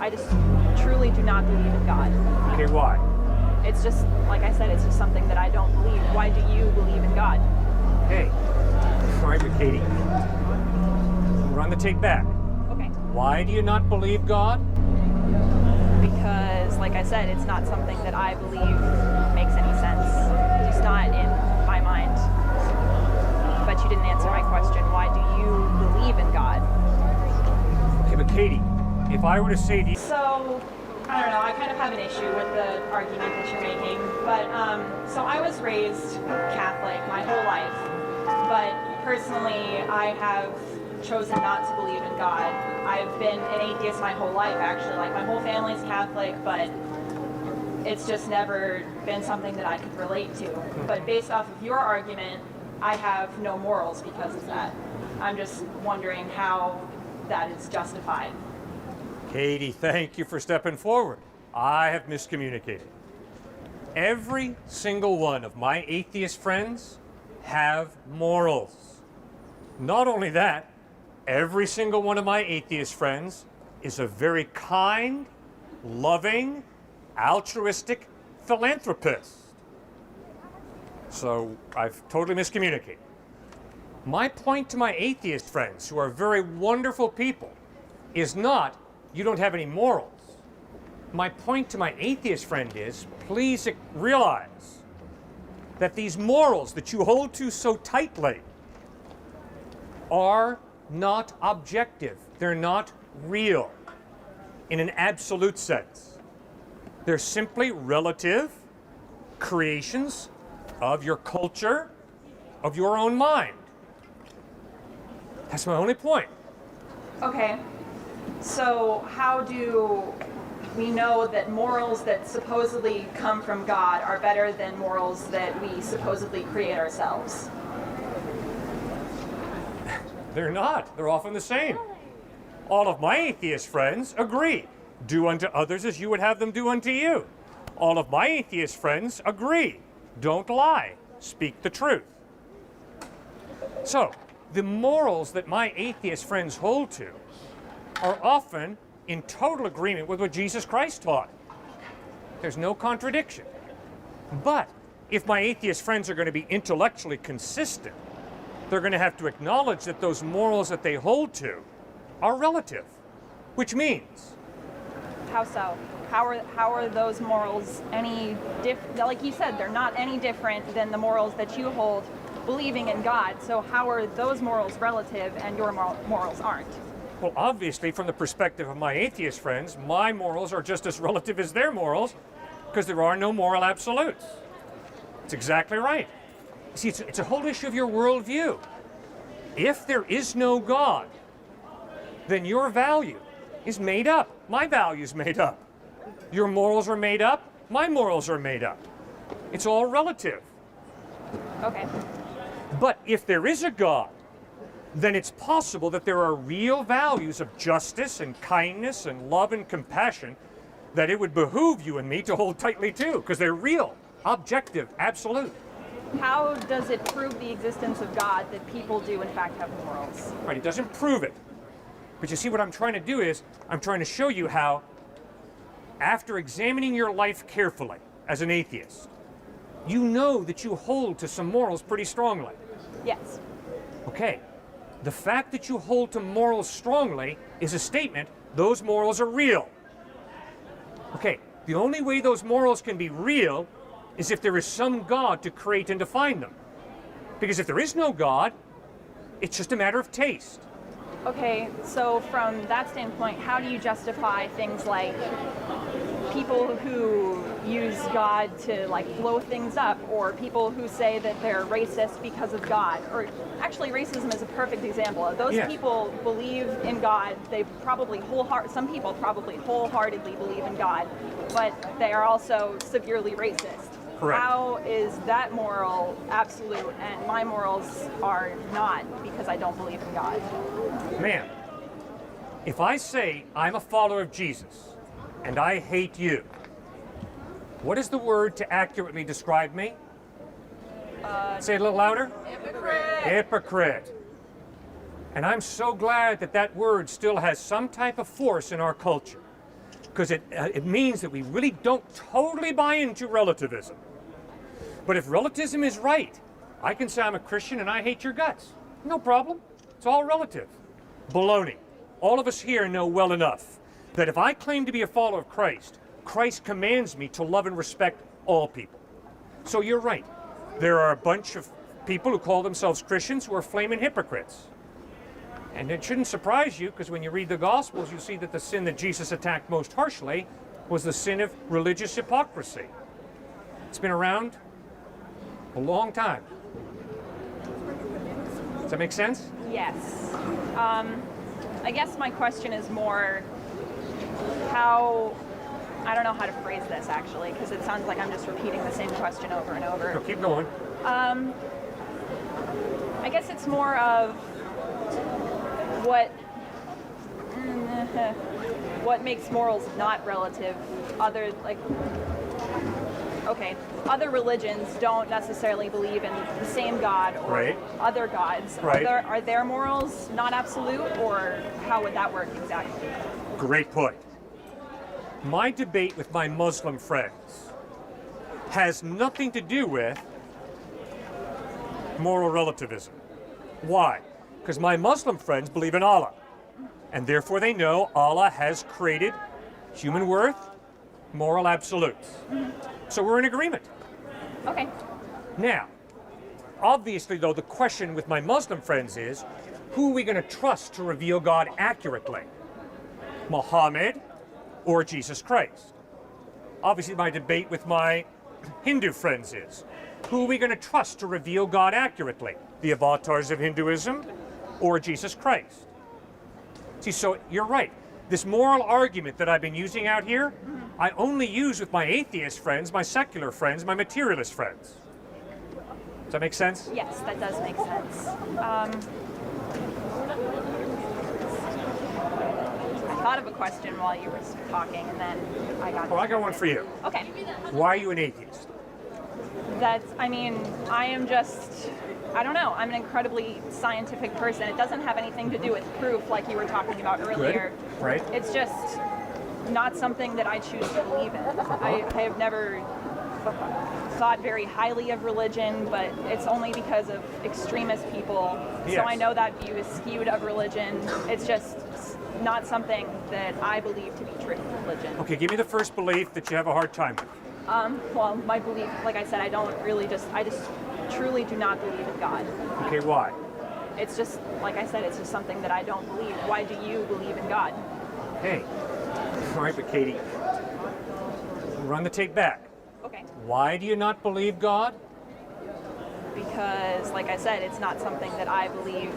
I just truly do not believe in God. Okay, why? It's just, like I said, it's just something that I don't believe. Why do you believe in God? Hey, all right, Katie. We're on the take back. Okay. Why do you not believe God? Because, like I said, it's not something that I believe makes any sense. It's just not in my mind. But you didn't answer my question. Why do you believe in God? Okay, but Katie, if I were to say to you... So, I don't know, I kind of have an issue with the argument that you're making. But, so I was raised Catholic my whole life. But personally, I have chosen not to believe in God. I've been an atheist my whole life, actually. Like, my whole family's Catholic, but it's just never been something that I could relate to. But based off of your argument, I have no morals because of that. I'm just wondering how that is justified. Katie, thank you for stepping forward. I have miscommunicated. Every single one of my atheist friends have morals. Not only that, every single one of my atheist friends is a very kind, loving, altruistic philanthropist. So I've totally miscommunicated. My point to my atheist friends, who are very wonderful people, is not, you don't have any morals. My point to my atheist friend is, please realize that these morals that you hold to so tightly are not objective. They're not real in an absolute sense. They're simply relative creations of your culture, of your own mind. That's my only point. Okay, so how do we know that morals that supposedly come from God are better than morals that we supposedly create ourselves? They're not. They're often the same. All of my atheist friends agree. Do unto others as you would have them do unto you. All of my atheist friends agree. Don't lie. Speak the truth. So, the morals that my atheist friends hold to are often in total agreement with what Jesus Christ taught. There's no contradiction. But if my atheist friends are going to be intellectually consistent, they're going to have to acknowledge that those morals that they hold to are relative, which means... How so? How are those morals any different? Like you said, they're not any different than the morals that you hold believing in God. So how are those morals relative and your morals aren't? Well, obviously, from the perspective of my atheist friends, my morals are just as relative as their morals, because there are no moral absolutes. It's exactly right. See, it's a whole issue of your worldview. If there is no God, then your value is made up. My value is made up. Your morals are made up. My morals are made up. It's all relative. Okay. But if there is a God, then it's possible that there are real values of justice and kindness and love and compassion that it would behoove you and me to hold tightly to, because they're real, objective, absolute. How does it prove the existence of God that people do in fact have morals? Right, it doesn't prove it. But you see, what I'm trying to do is, I'm trying to show you how, after examining your life carefully as an atheist, you know that you hold to some morals pretty strongly. Yes. Okay. The fact that you hold to morals strongly is a statement those morals are real. Okay, the only way those morals can be real is if there is some God to create and define them. Because if there is no God, it's just a matter of taste. Okay, so from that standpoint, how do you justify things like people who use God to like blow things up, or people who say that they're racist because of God? Or actually, racism is a perfect example. Those Yes. people believe in God. They probably some people probably wholeheartedly believe in God, but they are also severely racist. Correct. How is that moral absolute and my morals are not because I don't believe in God? Ma'am, if I say I'm a follower of Jesus and I hate you, what is the word to accurately describe me? Say it a little louder. Hypocrite. Hypocrite. And I'm so glad that that word still has some type of force in our culture. because it means that we really don't totally buy into relativism. But if relativism is right, I can say I'm a Christian and I hate your guts. No problem. It's all relative. Baloney. All of us here know well enough that if I claim to be a follower of Christ, Christ commands me to love and respect all people. So you're right. There are a bunch of people who call themselves Christians who are flaming hypocrites. And it shouldn't surprise you, because when you read the Gospels, you see that the sin that Jesus attacked most harshly was the sin of religious hypocrisy. It's been around a long time. Does that make sense? Yes. I guess my question is more how, I don't know how to phrase this actually, because it sounds like I'm just repeating the same question over and over. No, keep going. I guess it's more of what makes morals not relative. Other religions don't necessarily believe in the same God or Right. other gods. Right. Are their morals not absolute, or how would that work exactly? Great point. My debate with my Muslim friends has nothing to do with moral relativism. Why? Because my Muslim friends believe in Allah, and therefore they know Allah has created human worth, moral absolutes. So we're in agreement. Okay. Now, obviously though, the question with my Muslim friends is, who are we going to trust to reveal God accurately? Muhammad or Jesus Christ? Obviously my debate with my Hindu friends is, who are we going to trust to reveal God accurately? The avatars of Hinduism or Jesus Christ? See, so you're right. This moral argument that I've been using out here, I only use with my atheist friends, my secular friends, my materialist friends. Does that make sense? Yes, that does make sense. I thought of a question while you were talking, and then I got. Well, I got one for you. Okay. Why are you an atheist? I am just, I don't know, I'm an incredibly scientific person. It doesn't have anything to do with proof like you were talking about earlier. Good. Right. It's just not something that I choose to believe in. I have never thought very highly of religion, but it's only because of extremist people. Yes. So I know that view is skewed of religion. It's just not something that I believe to be true religion. Okay, give me the first belief that you have a hard time with. Well, my belief, like I said, I just truly do not believe in God. Okay, why? It's just, like I said, it's just something that I don't believe. Why do you believe in God? Hey. All right, but Katie, run the tape back. Okay. Why do you not believe God? Because, like I said, it's not something that I believe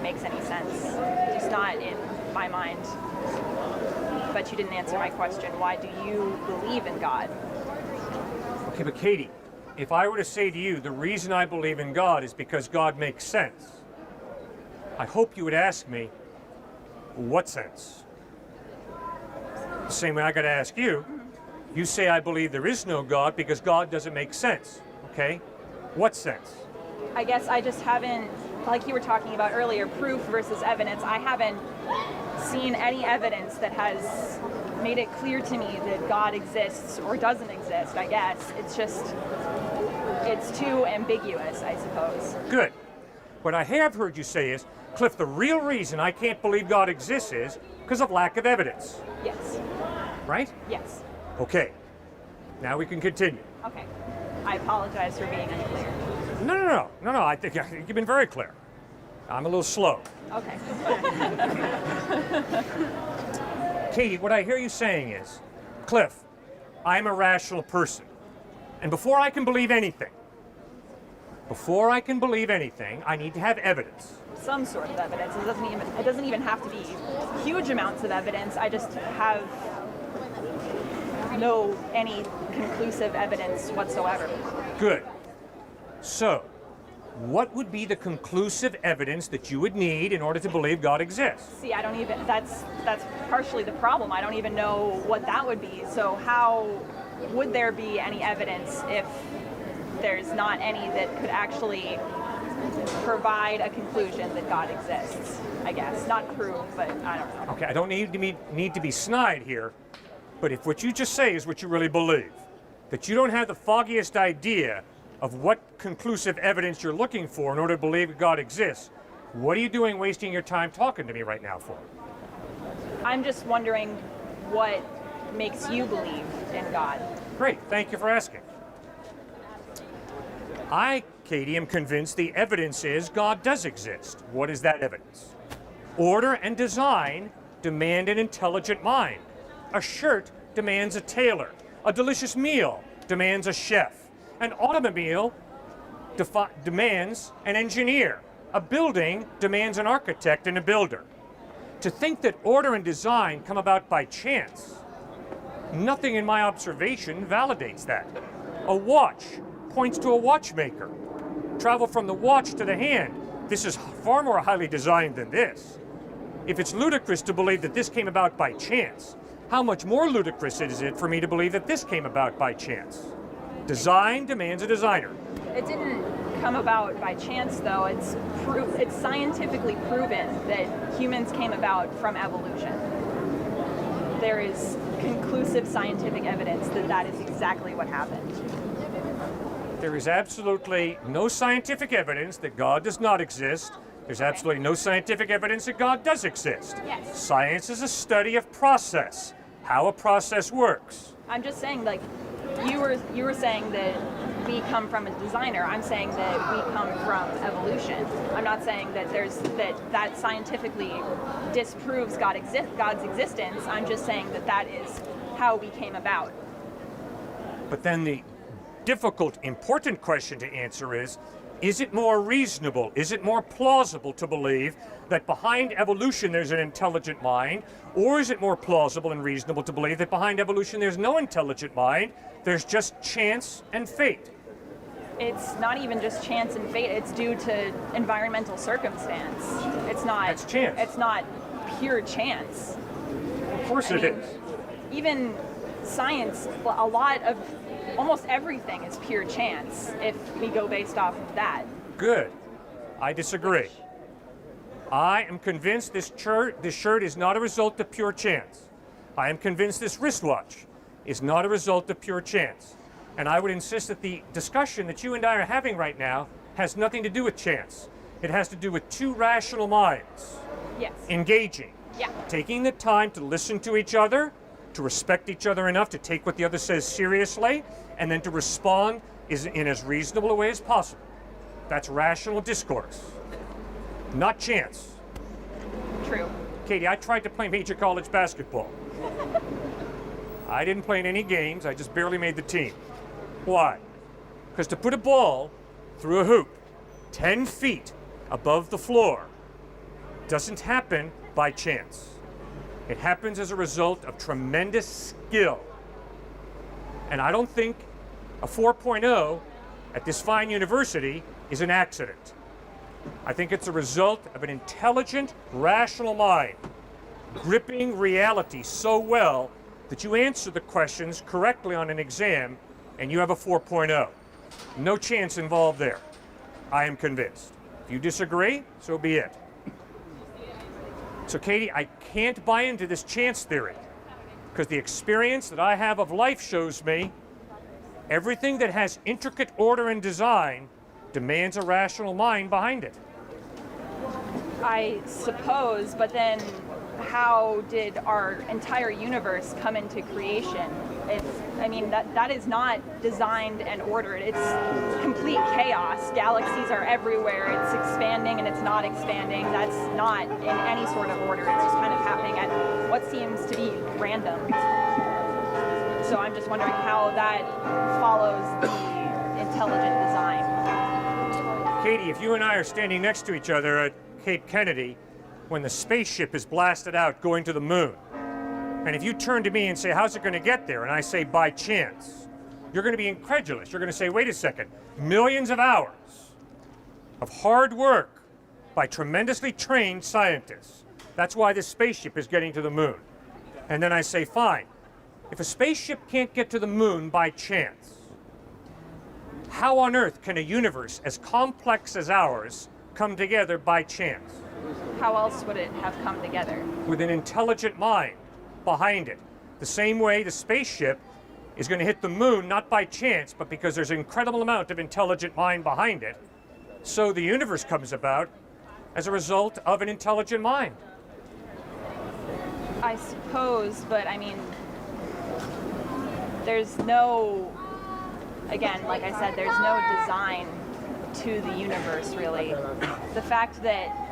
makes any sense. Just not in my mind. But you didn't answer my question. Why do you believe in God? Okay, but Katie, if I were to say to you, the reason I believe in God is because God makes sense, I hope you would ask me, what sense? The same way I got to ask you, you say I believe there is no God because God doesn't make sense, okay? What sense? I guess I just haven't, like you were talking about earlier, proof versus evidence. I haven't seen any evidence that has made it clear to me that God exists or doesn't exist, I guess. It's just, it's too ambiguous, I suppose. Good. What I have heard you say is, Cliff, the real reason I can't believe God exists is because of lack of evidence. Yes. Right? Yes. Okay. Now we can continue. Okay. I apologize for being unclear. No, I think you've been very clear. I'm a little slow. Okay. Katie, what I hear you saying is, Cliff, I'm a rational person. And before I can believe anything, I need to have evidence. Some sort of evidence. It doesn't even have to be huge amounts of evidence. I just have any conclusive evidence whatsoever. Good. So, what would be the conclusive evidence that you would need in order to believe God exists? See, I don't even, that's partially the problem. I don't even know what that would be. So how would there be any evidence if there's not any that could actually provide a conclusion that God exists, I guess. Not prove, but I don't know. Okay, I don't need to be snide here, But if what you just say is what you really believe, that you don't have the foggiest idea of what conclusive evidence you're looking for in order to believe God exists, what are you doing wasting your time talking to me right now for? I'm just wondering what makes you believe in God. Great, thank you for asking. I, Katie, am convinced the evidence is God does exist. What is that evidence? Order and design demand an intelligent mind. A shirt demands a tailor. A delicious meal demands a chef. An automobile demands an engineer. A building demands an architect and a builder. To think that order and design come about by chance, nothing in my observation validates that. A watch points to a watchmaker. Travel from the watch to the hand. This is far more highly designed than this. If it's ludicrous to believe that this came about by chance, how much more ludicrous is it for me to believe that this came about by chance? Design demands a designer. It didn't come about by chance, though. It's scientifically proven that humans came about from evolution. There is conclusive scientific evidence that that is exactly what happened. There is absolutely no scientific evidence that God does not exist. There's absolutely no scientific evidence that God does exist. Yes. Science is a study of process, how a process works. I'm just saying, like, you were saying that we come from a designer. I'm saying that we come from evolution. I'm not saying that that scientifically disproves God's existence. I'm just saying that that is how we came about. But then the difficult, important question to answer is it more reasonable, is it more plausible to believe that behind evolution there's an intelligent mind, or is it more plausible and reasonable to believe that behind evolution there's no intelligent mind, there's just chance and fate? It's not even just chance and fate, it's due to environmental circumstance. It's not That's chance. It's not pure chance. Of course it is. Even science, almost everything is pure chance if we go based off of that. Good. I disagree. I am convinced this shirt is not a result of pure chance. I am convinced this wristwatch is not a result of pure chance. And I would insist that the discussion that you and I are having right now has nothing to do with chance. It has to do with two rational minds. Yes. Engaging. Yeah. Taking the time to listen to each other, to respect each other enough to take what the other says seriously, and then to respond in as reasonable a way as possible. That's rational discourse, not chance. True. Katie, I tried to play major college basketball. I didn't play in any games, I just barely made the team. Why? Because to put a ball through a hoop 10 feet above the floor doesn't happen by chance. It happens as a result of tremendous skill. And I don't think a 4.0 at this fine university is an accident. I think it's a result of an intelligent, rational mind gripping reality so well that you answer the questions correctly on an exam and you have a 4.0. No chance involved there. I am convinced. If you disagree, so be it. So Katie, I can't buy into this chance theory because the experience that I have of life shows me everything that has intricate order and design demands a rational mind behind it. I suppose, but then how did our entire universe come into creation? That is not designed and ordered. It's complete chaos. Galaxies are everywhere. It's expanding and it's not expanding. That's not in any sort of order. It's just kind of happening at what seems to be random. So I'm just wondering how that follows the intelligent design. Katie, if you and I are standing next to each other at Cape Kennedy when the spaceship is blasted out going to the moon, and if you turn to me and say, how's it going to get there? And I say, by chance, you're going to be incredulous. You're going to say, wait a second, millions of hours of hard work by tremendously trained scientists. That's why this spaceship is getting to the moon. And then I say, fine, if a spaceship can't get to the moon by chance, how on earth can a universe as complex as ours come together by chance? How else would it have come together? With an intelligent mind behind it. The same way the spaceship is going to hit the moon, not by chance, but because there's an incredible amount of intelligent mind behind it. So the universe comes about as a result of an intelligent mind. I suppose, but I mean, there's no, again, like I said, there's no design to the universe, really. The fact that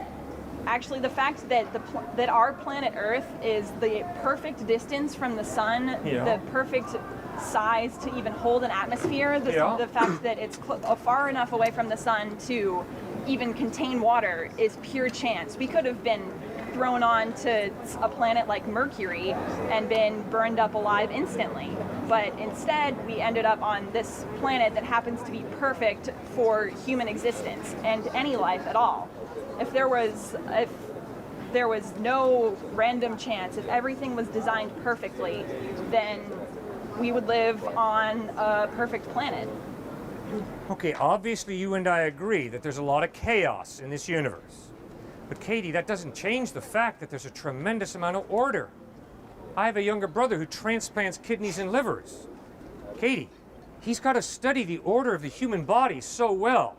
that our planet Earth is the perfect distance from the sun, the perfect size to even hold an atmosphere, the fact that it's far enough away from the sun to even contain water is pure chance. We could have been thrown on to a planet like Mercury and been burned up alive instantly. But instead, we ended up on this planet that happens to be perfect for human existence and any life at all. If there was no random chance, if everything was designed perfectly, then we would live on a perfect planet. Okay, obviously you and I agree that there's a lot of chaos in this universe. But Katie, that doesn't change the fact that there's a tremendous amount of order. I have a younger brother who transplants kidneys and livers. Katie, he's got to study the order of the human body so well.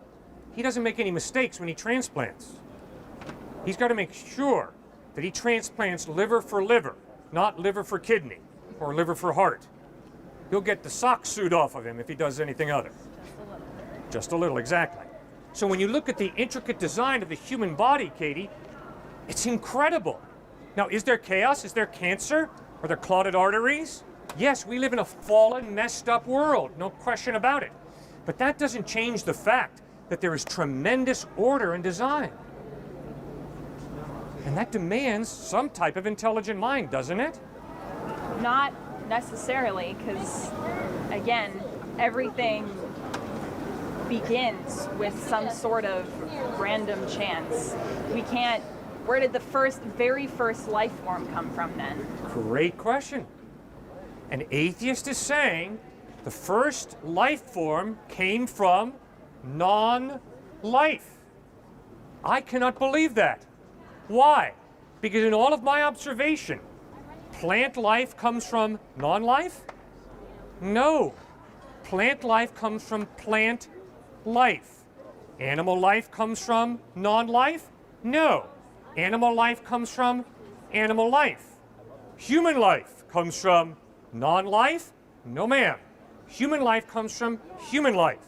He doesn't make any mistakes when he transplants. He's got to make sure that he transplants liver for liver, not liver for kidney or liver for heart. He'll get the sock suit off of him if he does anything other. Just a little, exactly. So when you look at the intricate design of the human body, Katie, it's incredible. Now, is there chaos? Is there cancer? Are there clotted arteries? Yes, we live in a fallen, messed up world, no question about it. But that doesn't change the fact that there is tremendous order and design. And that demands some type of intelligent mind, doesn't it? Not necessarily, because, again, everything begins with some sort of random chance. Where did the very first life form come from then? Great question. An atheist is saying the first life form came from non-life. I cannot believe that. Why? Because in all of my observation, plant life comes from non-life? No. Plant life comes from plant life. Animal life comes from non-life? No. Animal life comes from animal life. Human life comes from non-life? No, ma'am. Human life comes from human life.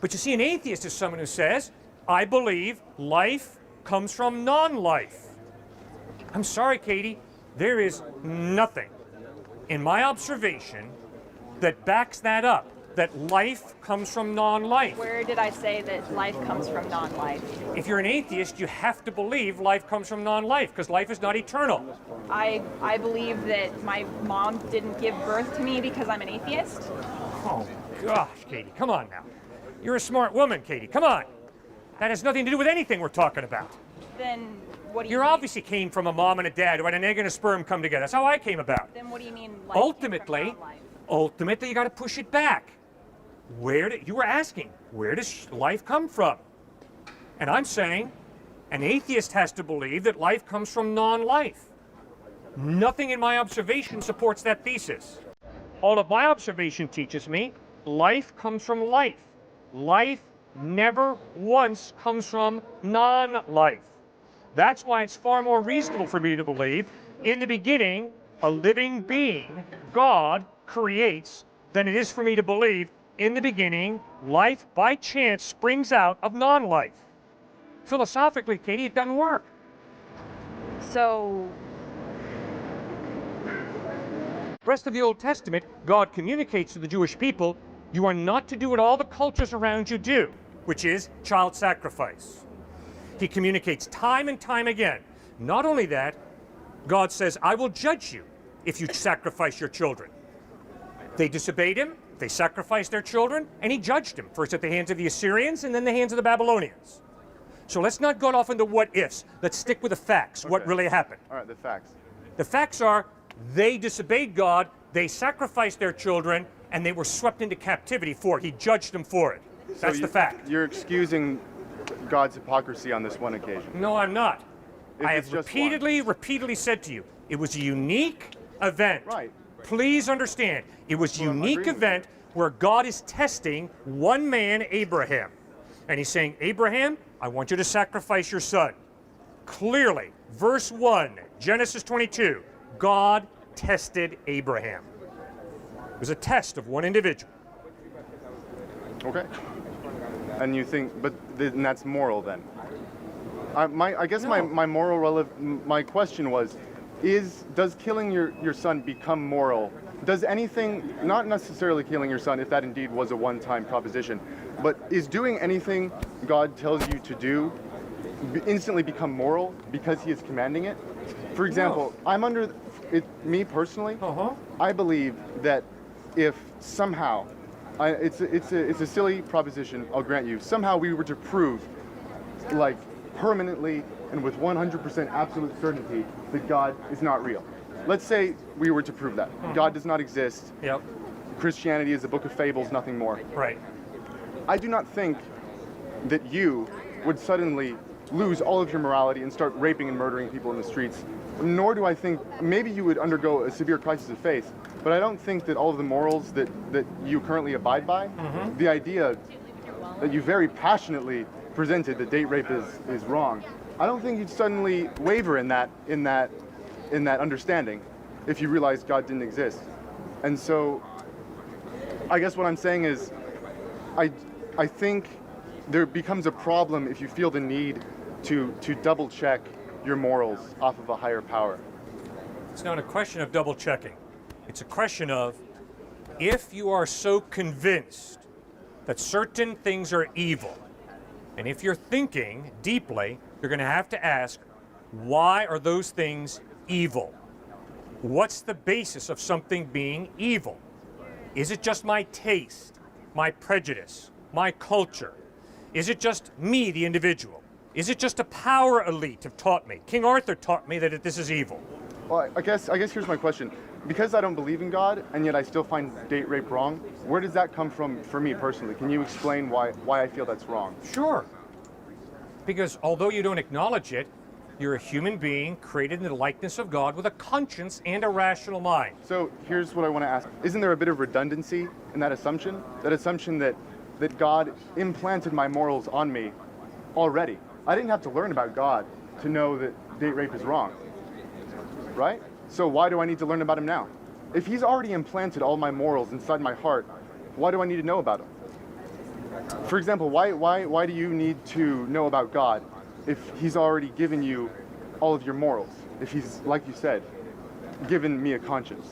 But you see, an atheist is someone who says, I believe life comes from non-life. I'm sorry, Katie, there is nothing in my observation that backs that up, that life comes from non-life. Where did I say that life comes from non-life? If you're an atheist, you have to believe life comes from non-life, because life is not eternal. I believe that my mom didn't give birth to me because I'm an atheist. Oh, gosh, Katie, come on now. You're a smart woman, Katie, come on. That has nothing to do with anything we're talking about. Then what do you You mean? obviously came from a mom and a dad who had an egg and a sperm come together. That's how I came about. Then what do you mean life Ultimately, came from non-life? ultimately, you got to push it back. You were asking, where does life come from? And I'm saying, an atheist has to believe that life comes from non-life. Nothing in my observation supports that thesis. All of my observation teaches me life comes from life. Life never once comes from non-life. That's why it's far more reasonable for me to believe, in the beginning, a living being, God, creates, than it is for me to believe, in the beginning, life by chance springs out of non-life. Philosophically, Katie, it doesn't work. So, The rest of the Old Testament, God communicates to the Jewish people, you are not to do what all the cultures around you do, which is child sacrifice. He communicates time and time again. Not only that, God says, I will judge you if you sacrifice your children. They disobeyed him, they sacrificed their children, and he judged them, first at the hands of the Assyrians and then the hands of the Babylonians. So let's not go off into what ifs. Let's stick with the facts, what really happened. All right, the facts. The facts are, they disobeyed God, they sacrificed their children, and they were swept into captivity for it. He judged them for it. That's the fact. You're excusing God's hypocrisy on this one occasion. No, I'm not. If I it's have just repeatedly said to you, it was a unique event. Right. Please understand, it was a Well, I'm unique agreeing with event where God is testing one man, Abraham. And he's saying, Abraham, I want you to sacrifice your son. Clearly, verse 1, Genesis 22, God tested Abraham. It was a test of one individual. Okay. And you think, but then that's moral then? I guess No. my question was, does killing your son become moral? Does anything, not necessarily killing your son, if that indeed was a one-time proposition, but is doing anything God tells you to do instantly become moral because he is commanding it? For example, I'm under it. Me personally, I believe that if somehow, it's a silly proposition, I'll grant you. Somehow we were to prove, like permanently and with 100% absolute certainty, that God is not real. Let's say we were to prove that God does not exist. Yep. Christianity is a book of fables, nothing more. Right. I do not think that you would suddenly lose all of your morality and start raping and murdering people in the streets. Nor do I think, maybe you would undergo a severe crisis of faith, but I don't think that all of the morals that you currently abide by, the idea that you very passionately presented that date rape is wrong, I don't think you'd suddenly waver in that understanding if you realized God didn't exist. And so I guess what I'm saying is I think there becomes a problem if you feel the need to double check your morals off of a higher power. It's not a question of double checking. It's a question of, if you are so convinced that certain things are evil, and if you're thinking deeply, you're going to have to ask, why are those things evil? What's the basis of something being evil? Is it just my taste, my prejudice, my culture? Is it just me, the individual? Is it just a power elite have taught me? King Arthur taught me that this is evil. Well, I guess here's my question. Because I don't believe in God, and yet I still find date rape wrong, where does that come from for me personally? Can you explain why I feel that's wrong? Sure. Because although you don't acknowledge it, you're a human being created in the likeness of God with a conscience and a rational mind. So here's what I want to ask. Isn't there a bit of redundancy in that assumption? That assumption that God implanted my morals on me already. I didn't have to learn about God to know that date rape is wrong, right? So why do I need to learn about him now? If he's already implanted all my morals inside my heart, why do I need to know about him? For example, why do you need to know about God if he's already given you all of your morals? If he's, like you said, given me a conscience.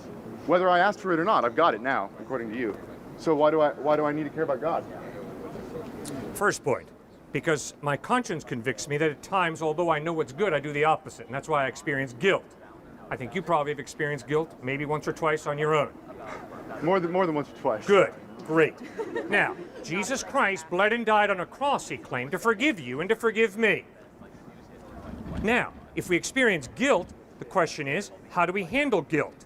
Whether I asked for it or not, I've got it now, according to you. So why do I need to care about God? First point, because my conscience convicts me that at times, although I know what's good, I do the opposite, and that's why I experience guilt. I think you probably have experienced guilt maybe once or twice on your own. More than once or twice. Good, great. Now, Jesus Christ bled and died on a cross, he claimed, to forgive you and to forgive me. Now, if we experience guilt, the question is, how do we handle guilt?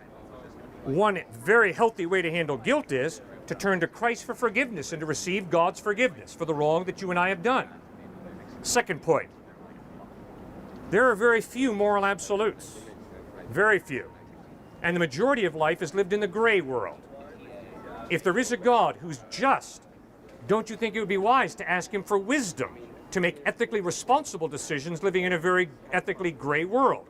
One very healthy way to handle guilt is to turn to Christ for forgiveness and to receive God's forgiveness for the wrong that you and I have done. Second point, there are very few moral absolutes. Very few. And the majority of life is lived in the gray world. If there is a God who's just, don't you think it would be wise to ask him for wisdom to make ethically responsible decisions living in a very ethically gray world?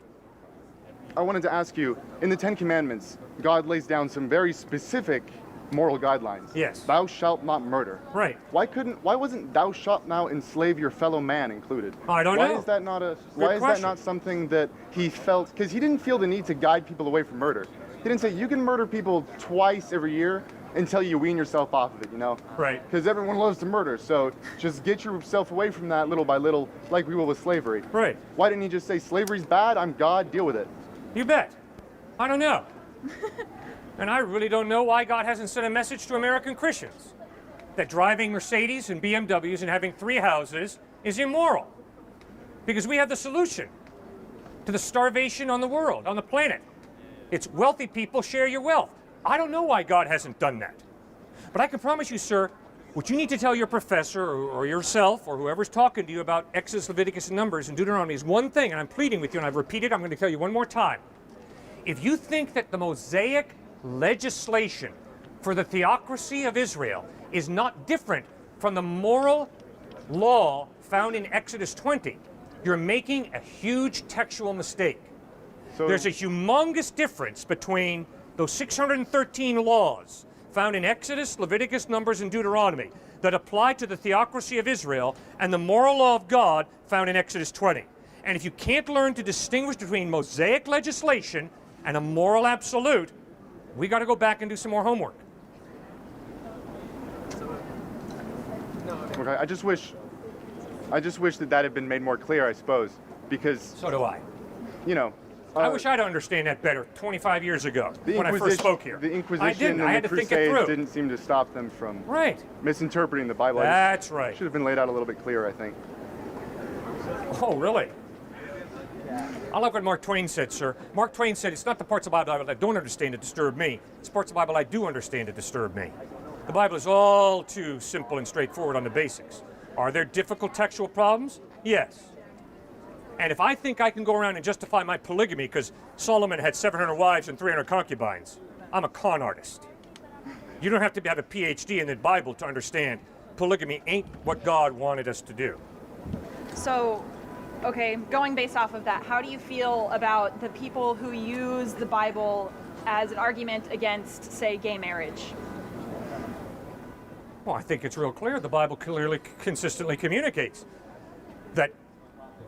I wanted to ask you, in the Ten Commandments, God lays down some very specific moral guidelines. Yes. Thou shalt not murder. Right. Why wasn't thou shalt not enslave your fellow man included? I don't Why know. is that not question. not something that he felt, because he didn't feel the need to guide people away from murder. He didn't say you can murder people twice every year until you wean yourself off of it, you know? Right. Because everyone loves to murder, so just get yourself away from that little by little, like we will with slavery. Right. Why didn't he just say slavery's bad, I'm God, deal with it? You bet. I don't know. And I really don't know why God hasn't sent a message to American Christians that driving Mercedes and BMWs and having 3 houses is immoral. Because we have the solution to the starvation on the world, on the planet. It's wealthy people share your wealth. I don't know why God hasn't done that. But I can promise you, sir, what you need to tell your professor or yourself or whoever's talking to you about Exodus, Leviticus, and Numbers and Deuteronomy is one thing, and I'm pleading with you, and I've repeated, I'm going to tell you one more time. If you think that the Mosaic legislation for the theocracy of Israel is not different from the moral law found in Exodus 20, you're making a huge textual mistake. So There's a humongous difference between those 613 laws found in Exodus, Leviticus, Numbers, and Deuteronomy that apply to the theocracy of Israel and the moral law of God found in Exodus 20. And if you can't learn to distinguish between Mosaic legislation and a moral absolute, we got to go back and do some more homework. okay, I just wish that had been made more clear, I suppose, because, So do I. you know, I wish I'd understand that better 25 years ago the when I first spoke here. The I Inquisition didn't. I had and the to think it Crusades through. didn't seem to stop them from Right. misinterpreting the Bible. That's right. Should have been laid out a little bit clearer, I think. Oh, really? I like what Mark Twain said, sir. Mark Twain said, it's not the parts of the Bible I don't understand that disturb me. It's parts of the Bible I do understand that disturb me. The Bible is all too simple and straightforward on the basics. Are there difficult textual problems? Yes. And if I think I can go around and justify my polygamy because Solomon had 700 wives and 300 concubines, I'm a con artist. You don't have to have a PhD in the Bible to understand polygamy ain't what God wanted us to do. So, okay, going based off of that, how do you feel about the people who use the Bible as an argument against, say, gay marriage? Well, I think it's real clear. The Bible clearly, consistently communicates that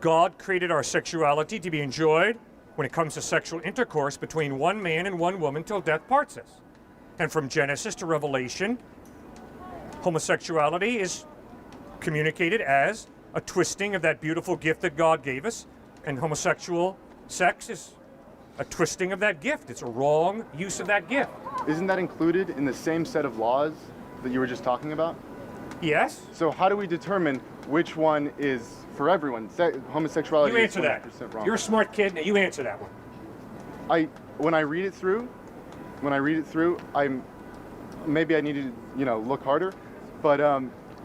God created our sexuality to be enjoyed when it comes to sexual intercourse between one man and one woman till death parts us. And from Genesis to Revelation, homosexuality is communicated as a twisting of that beautiful gift that God gave us, and homosexual sex is a twisting of that gift. It's a wrong use of that gift. Isn't that included in the same set of laws that you were just talking about? Yes? So how do we determine which one is for everyone? Homosexuality You is answer that. 100% wrong. You're a smart kid, now you answer that one. When I read it through, maybe I need to, look harder, but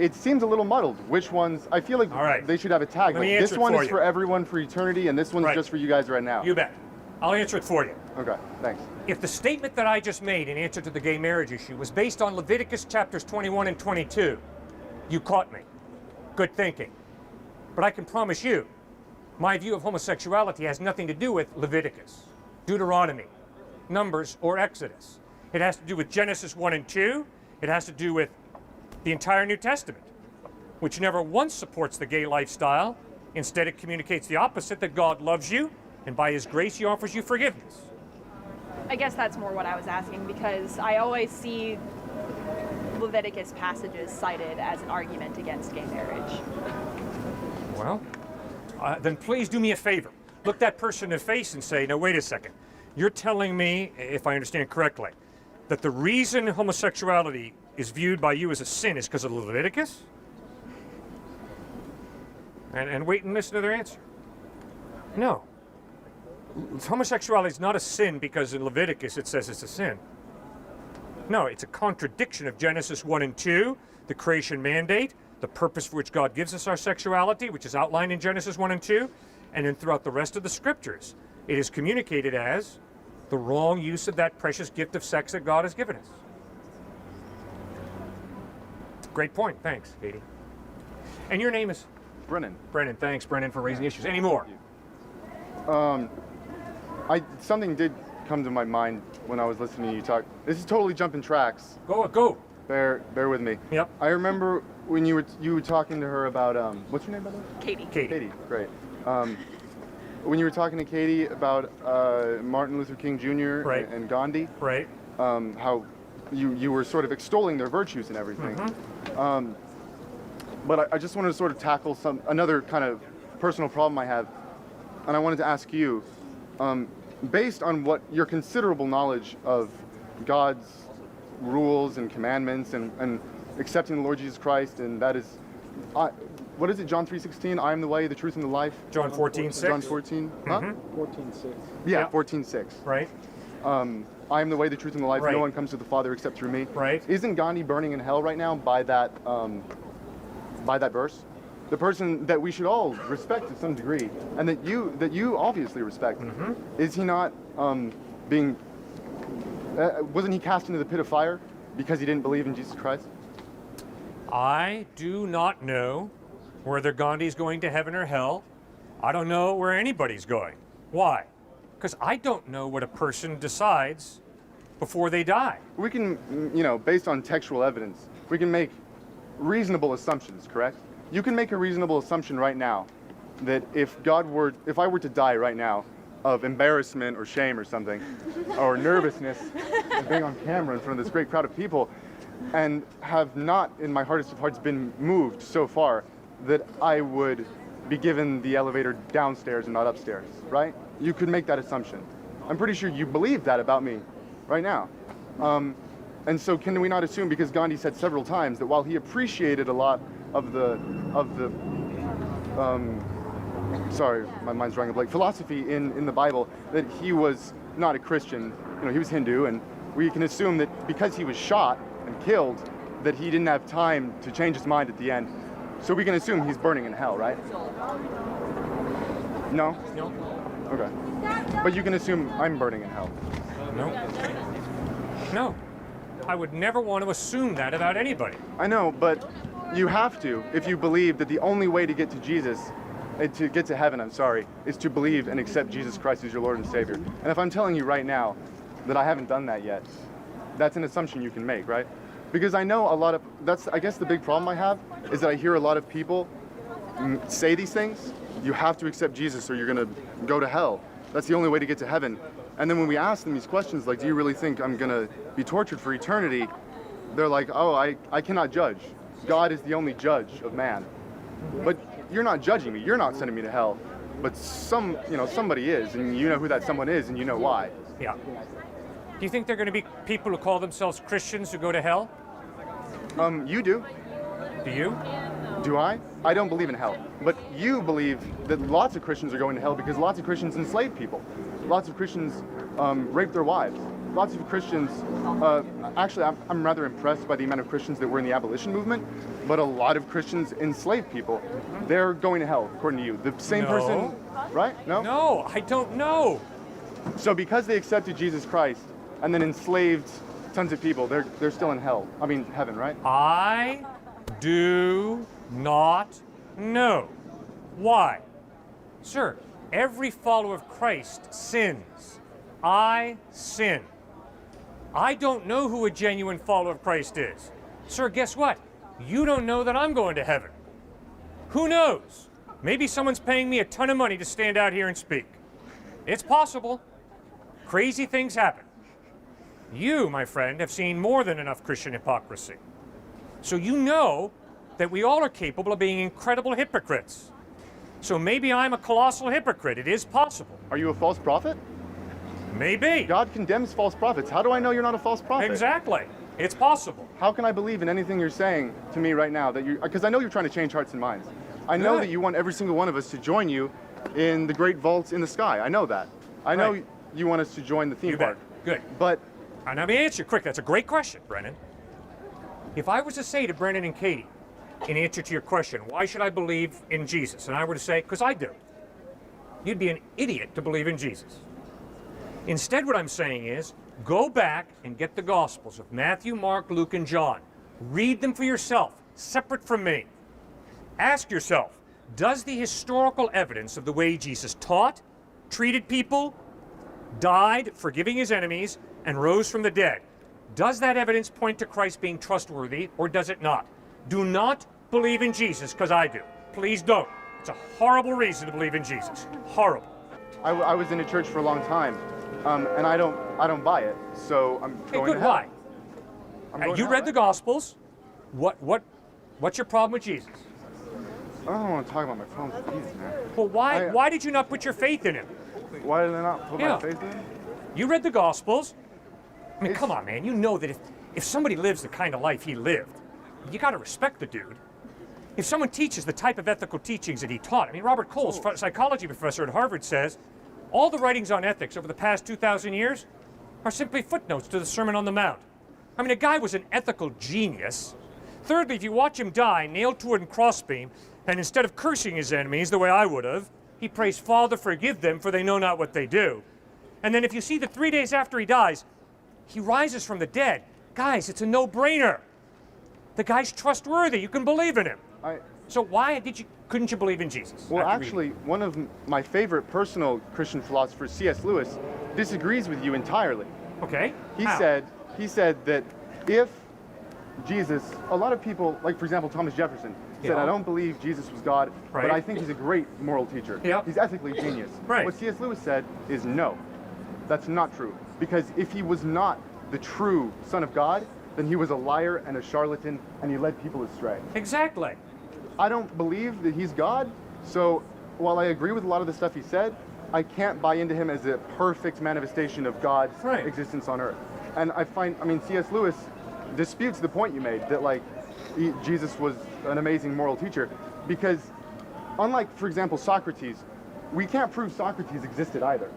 it seems a little muddled. Which ones? I feel like All right. they should have a tag. Let Like, me this answer it one for is you. for everyone for eternity, and this one's Right. just for you guys right now. You bet. I'll answer it for you. Okay, thanks. If the statement that I just made in answer to the gay marriage issue was based on Leviticus chapters 21 and 22, you caught me. Good thinking. But I can promise you, my view of homosexuality has nothing to do with Leviticus, Deuteronomy, Numbers, or Exodus. It has to do with Genesis 1 and 2. It has to do with the entire New Testament, which never once supports the gay lifestyle. Instead, it communicates the opposite, that God loves you, and by His grace, He offers you forgiveness. I guess that's more what I was asking, because I always see Leviticus passages cited as an argument against gay marriage. Well, then please do me a favor. Look that person in the face and say, now wait a second. You're telling me, if I understand correctly, that the reason homosexuality is viewed by you as a sin is because of Leviticus? And wait and listen to their answer. No. Homosexuality is not a sin because in Leviticus it says it's a sin. No, it's a contradiction of Genesis 1 and 2, the creation mandate, the purpose for which God gives us our sexuality, which is outlined in Genesis 1 and 2, and then throughout the rest of the scriptures. It is communicated as the wrong use of that precious gift of sex that God has given us. Great point. Thanks, Katie. And your name is? Brennan. Brennan. Thanks, Brennan, for raising issues. Any more? Something did come to my mind when I was listening to you talk. This is totally jumping tracks. Go. Bear with me. Yep. I remember when you were talking to her about what's your name, by the way? Katie. Katie. Great. When you were talking to Katie about Martin Luther King Jr. Right. and Gandhi, Right. how you were sort of extolling their virtues and everything. But I just wanted to sort of tackle another kind of personal problem I have, and I wanted to ask you, based on what your considerable knowledge of God's rules and commandments and accepting the Lord Jesus Christ, and that is, what is it, John 3:16? I am the way, the truth, and the life. John 14:6. John 14. Huh? 14:6. Yeah, Yeah. 14:6. Right. I am the way, the truth, and the life. Right. No one comes to the Father except through me. Right. Isn't Gandhi burning in hell right now by that verse? The person that we should all respect to some degree, and that you obviously respect. Is he not being Wasn't he cast into the pit of fire because he didn't believe in Jesus Christ? I do not know whether Gandhi's going to heaven or hell. I don't know where anybody's going. Why? Because I don't know what a person decides before they die. We can, based on textual evidence, we can make reasonable assumptions, correct? You can make a reasonable assumption right now that if I were to die right now of embarrassment or shame or something, or nervousness of being on camera in front of this great crowd of people, and have not, in my hardest of hearts, been moved so far that I would be given the elevator downstairs and not upstairs, right? You could make that assumption. I'm pretty sure you believe that about me right now. And so can we not assume, because Gandhi said several times that while he appreciated a lot of the sorry, my mind's drawing a blank, philosophy in the Bible, that he was not a Christian, he was Hindu, and we can assume that because he was shot and killed, that he didn't have time to change his mind at the end. So we can assume he's burning in hell, right? No? No. Okay. But you can assume I'm burning in hell. No. No. I would never want to assume that about anybody. I know, but you have to if you believe that the only way to get to Jesus, to get to heaven, is to believe and accept Jesus Christ as your Lord and Savior. And if I'm telling you right now that I haven't done that yet, that's an assumption you can make, right? Because I know I guess the big problem I have is that I hear a lot of people say these things. You have to accept Jesus or you're going to go to hell. That's the only way to get to heaven. And then when we ask them these questions, like, do you really think I'm going to be tortured for eternity? They're like, oh, I cannot judge. God is the only judge of man. But you're not judging me. You're not sending me to hell. But somebody is, and you know who that someone is, and you know why. Yeah. Do you think there are going to be people who call themselves Christians who go to hell? You do. Do you? Do I? I don't believe in hell. But you believe that lots of Christians are going to hell because lots of Christians enslave people. Lots of Christians rape their wives. Lots of Christians, actually, I'm rather impressed by the amount of Christians that were in the abolition movement, but a lot of Christians enslave people. They're going to hell, according to you. The same person, right? No? No, I don't know. So because they accepted Jesus Christ and then enslaved tons of people, they're still in hell. I mean, heaven, right? I do not know. Why? Sir, every follower of Christ sins. I sin. I don't know who a genuine follower of Christ is. Sir, guess what? You don't know that I'm going to heaven. Who knows? Maybe someone's paying me a ton of money to stand out here and speak. It's possible. Crazy things happen. You, my friend, have seen more than enough Christian hypocrisy. So you know that we all are capable of being incredible hypocrites. So maybe I'm a colossal hypocrite. It is possible. Are you a false prophet? Maybe. God condemns false prophets. How do I know you're not a false prophet? Exactly. It's possible. How can I believe in anything you're saying to me right now? Because I know you're trying to change hearts and minds. I know that you want every single one of us to join you in the great vaults in the sky. I know that. I know you want us to join the theme park. Good. But now let me answer you quick. That's a great question, Brennan. If I was to say to Brennan and Katie, in answer to your question, why should I believe in Jesus? And I were to say, because I do. You'd be an idiot to believe in Jesus. Instead, what I'm saying is, go back and get the Gospels of Matthew, Mark, Luke, and John. Read them for yourself, separate from me. Ask yourself, does the historical evidence of the way Jesus taught, treated people, died, forgiving his enemies, and rose from the dead, does that evidence point to Christ being trustworthy, or does it not? Do not believe in Jesus, because I do. Please don't. It's a horrible reason to believe in Jesus. Horrible. I was in a church for a long time, and I don't buy it. So I'm going to hell. Why? You read the Gospels. What's your problem with Jesus? I don't want to talk about my problems with Jesus, man. Well, why did you not put your faith in him? Why did I not put my faith in him? You read the Gospels. I mean, come on, man. You know that if somebody lives the kind of life he lived, you got to respect the dude. If someone teaches the type of ethical teachings that he taught, I mean, Robert Coles, psychology professor at Harvard, says all the writings on ethics over the past 2,000 years are simply footnotes to the Sermon on the Mount. I mean, a guy was an ethical genius. Thirdly, if you watch him die, nailed to a crossbeam, and instead of cursing his enemies the way I would have, he prays, Father, forgive them, for they know not what they do. And then if you see that 3 days after he dies, He rises from the dead. Guys, it's a no-brainer. The guy's trustworthy. You can believe in him. So why couldn't you believe in Jesus? Well, actually, one of my favorite personal Christian philosophers, C.S. Lewis, disagrees with you entirely. Okay. He How? said that if Jesus, a lot of people, like for example Thomas Jefferson, said, Yeah. I don't believe Jesus was God, Right. but I think he's a great moral teacher. Yeah. He's ethically genius. Right. What C.S. Lewis said is no, that's not true. Because if he was not the true Son of God, then he was a liar and a charlatan, and he led people astray. Exactly. I don't believe that he's God, so while I agree with a lot of the stuff he said, I can't buy into him as a perfect manifestation of God's Right. existence on earth. And C.S. Lewis disputes the point you made that Jesus was an amazing moral teacher, because unlike, for example, Socrates, we can't prove Socrates existed either.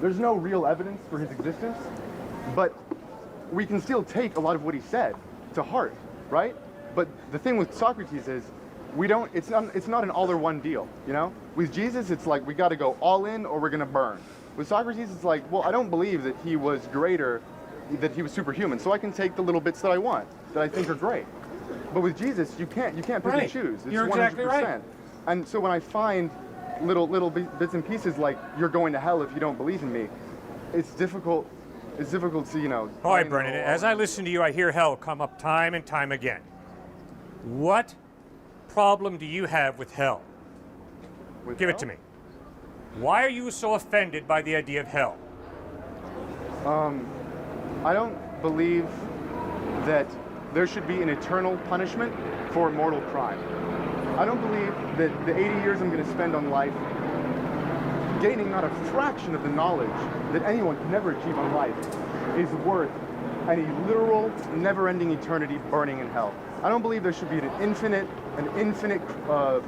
There's no real evidence for his existence, but we can still take a lot of what he said to heart, right? But the thing with Socrates is it's not an all or one deal, you know? With Jesus, it's like we got to go all in or we're going to burn. With Socrates, it's like, well, I don't believe that he was greater, that he was superhuman, so I can take the little bits that I want, that I think are great. But with Jesus, you can't pick Right. and choose. It's You're 100%. exactly right. And so when I find little bits and pieces like you're going to hell if you don't believe in me, it's difficult to, you know. All right, Brennan, as I listen to you, I hear hell come up time and time again. What problem do you have with hell? Give it to me. Why are you so offended by the idea of hell? I don't believe that there should be an eternal punishment for mortal crime. I don't believe that the 80 years I'm going to spend on life gaining not a fraction of the knowledge that anyone can never achieve on life is worth any literal, never-ending eternity burning in hell. I don't believe there should be an infinite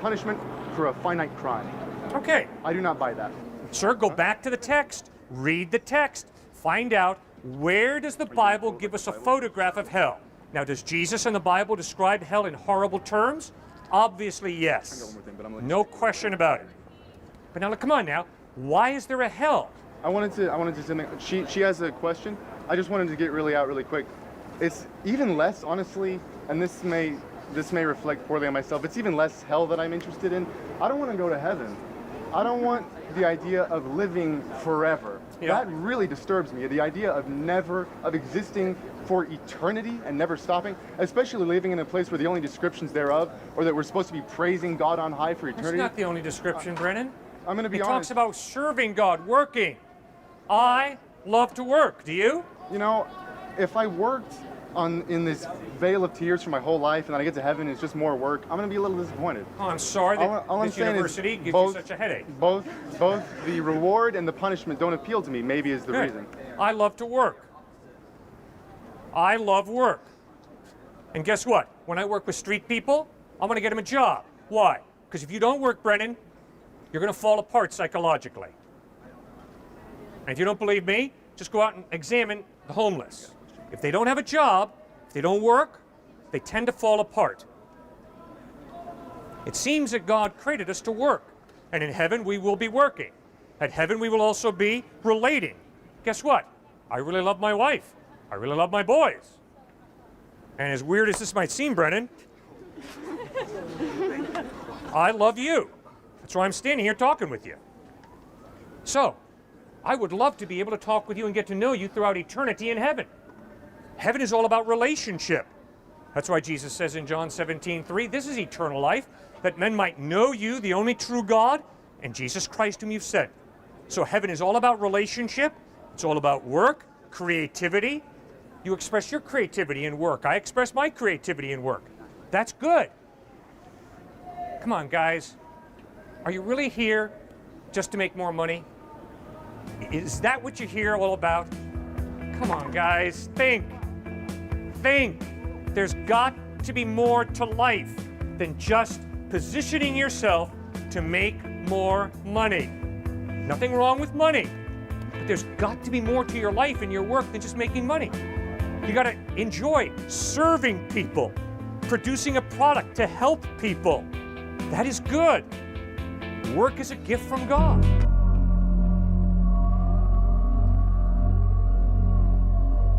punishment for a finite crime. Okay. I do not buy that. Sir, go back to the text. Read the text. Find out, where does the Bible give us a photograph of hell? Now, does Jesus in the Bible describe hell in horrible terms? Obviously, yes. No question about it. But now, look, come on now. Why is there a hell? I wanted to say, she has a question. I just wanted to get really quick. It's even less, honestly, and this may reflect poorly on myself, it's even less hell that I'm interested in. I don't want to go to heaven. I don't want the idea of living forever. Yeah. That really disturbs me. The idea of existing for eternity and never stopping, especially living in a place where the only descriptions thereof are that we're supposed to be praising God on high for eternity. That's not the only description, Brennan. I'm going to be He honest. talks about serving God, working. I love to work. Do you? You know, if I worked in this vale of tears for my whole life and then I get to heaven and it's just more work, I'm going to be a little disappointed. Oh, I'm sorry that All I'm this saying is university gives both- you such a headache. Both the reward and the punishment don't appeal to me, maybe is the Good. reason. I love to work. I love work. And guess what? When I work with street people, I'm going to get them a job. Why? Because if you don't work, Brennan, you're going to fall apart psychologically. And if you don't believe me, just go out and examine the homeless. If they don't have a job, if they don't work, they tend to fall apart. It seems that God created us to work. And in heaven, we will be working. At heaven, we will also be relating. Guess what? I really love my wife. I really love my boys. And as weird as this might seem, Brennan, I love you. That's why I'm standing here talking with you. So, I would love to be able to talk with you and get to know you throughout eternity in heaven. Heaven is all about relationship. That's why Jesus says in John 17:3, this is eternal life, that men might know you, the only true God, and Jesus Christ whom you've sent. So heaven is all about relationship. It's all about work, creativity. You express your creativity in work. I express my creativity in work. That's good. Come on, guys. Are you really here just to make more money? Is that what you're here all about? Come on, guys. Think. Think. There's got to be more to life than just positioning yourself to make more money. Nothing wrong with money. But there's got to be more to your life and your work than just making money. You got to enjoy serving people, producing a product to help people. That is good. Work is a gift from God.